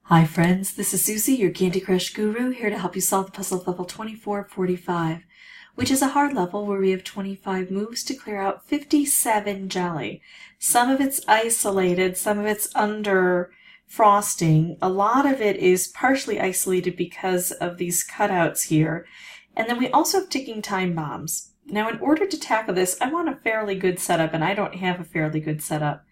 Hi friends, this is Susie, your Candy Crush guru, here to help you solve the puzzle of level 2445, which is a hard level where we have 25 moves to clear out 57 jelly. Some of it's isolated, some of it's under frosting. A lot of it is partially isolated because of these cutouts here. And then we also have ticking time bombs. Now in order to tackle this, I want a fairly good setup, and I don't have a fairly good setup.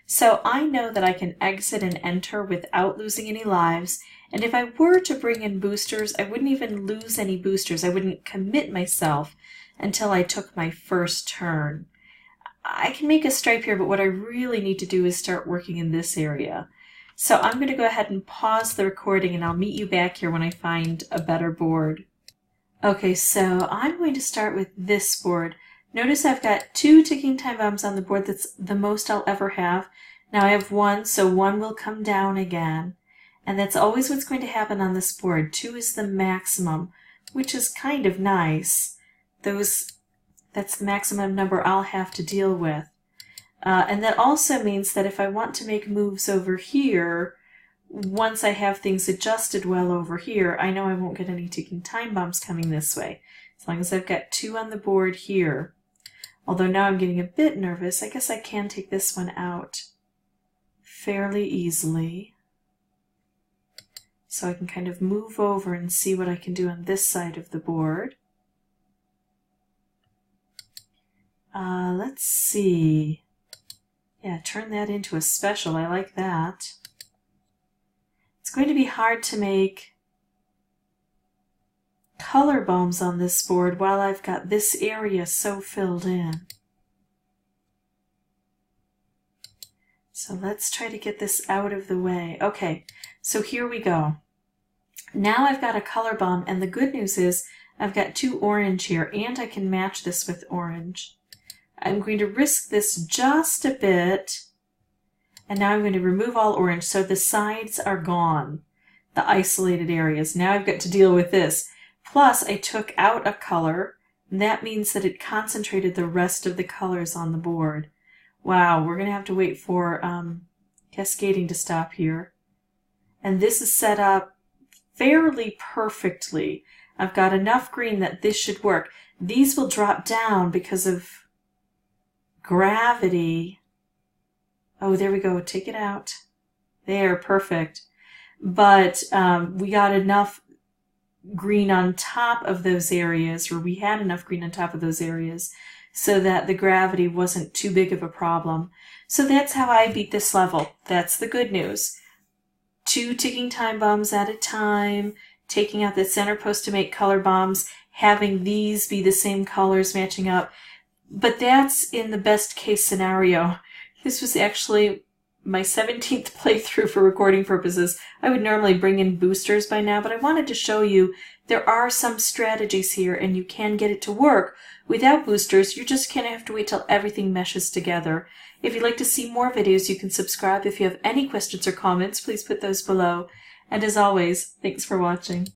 So I know that I can exit and enter without losing any lives, and if I were to bring in boosters, I wouldn't even lose any boosters. I wouldn't commit myself until I took my first turn. I can make a stripe here, but what I really need to do is start working in this area. So I'm going to go ahead and pause the recording, and I'll meet you back here when I find a better board. Okay, so I'm going to start with this board. Notice I've got 2 ticking time bombs on the board. That's the most I'll ever have. Now I have 1, so 1 will come down again. And that's always what's going to happen on this board. 2 is the maximum, which is kind of nice. That's the maximum number I'll have to deal with. And that also means that if I want to make moves over here, once I have things adjusted well over here, I know I won't get any ticking time bombs coming this way. As long as I've got 2 on the board here. Although now I'm getting a bit nervous, I guess I can take this one out fairly easily. So I can kind of move over and see what I can do on this side of the board. Let's see. Yeah, turn that into a special. I like that. It's going to be hard to make color bombs on this board while I've got this area so filled in. So let's try to get this out of the way. Okay, so here we go. Now I've got a color bomb, and the good news is I've got 2 orange here, and I can match this with orange. I'm going to risk this just a bit, and now I'm going to remove all orange, so the sides are gone, the isolated areas. Now I've got to deal with this. Plus, I took out a color, and that means that it concentrated the rest of the colors on the board. Wow, we're going to have to wait for cascading to stop here. And this is set up fairly perfectly. I've got enough green that this should work. These will drop down because of gravity. Oh, there we go. Take it out. There, perfect. But we got enough green on top of those areas, or we had enough green on top of those areas, so that the gravity wasn't too big of a problem. So that's how I beat this level. That's the good news. 2 ticking time bombs at a time, taking out the center post to make color bombs, having these be the same colors matching up. But that's in the best case scenario. This was actually my 17th playthrough for recording purposes. I would normally bring in boosters by now, but I wanted to show you there are some strategies here, and you can get it to work without boosters. You just kind of have to wait till everything meshes together. If you'd like to see more videos, you can subscribe. If you have any questions or comments, please put those below. And as always, thanks for watching.